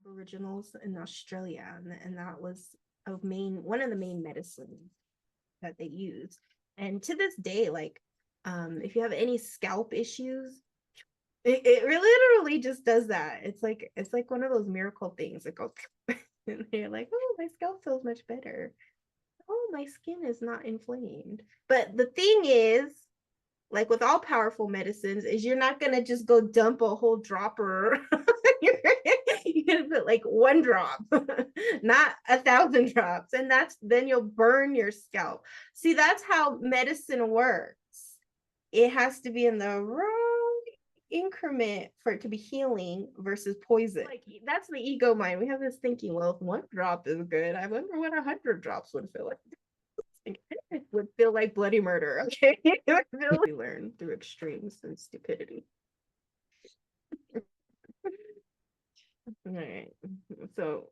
Aboriginals in Australia, and that was one of the main medicines that they use. And to this day, like, if you have any scalp issues, it literally just does that. It's like one of those miracle things. It goes and you're like, oh, my scalp feels much better. Oh, my skin is not inflamed. But the thing is, like with all powerful medicines, is you're not gonna just go dump a whole dropper. you're gonna put like one drop, not 1,000 drops, and then you'll burn your scalp. See, that's how medicine works. It has to be in the wrong increment for it to be healing versus poison. Like, that's the ego mind. We have this thinking, well, if one drop is good, I wonder what 100 drops would feel like. It would feel like bloody murder. Okay, it would feel like we learn through extremes and stupidity. All right, so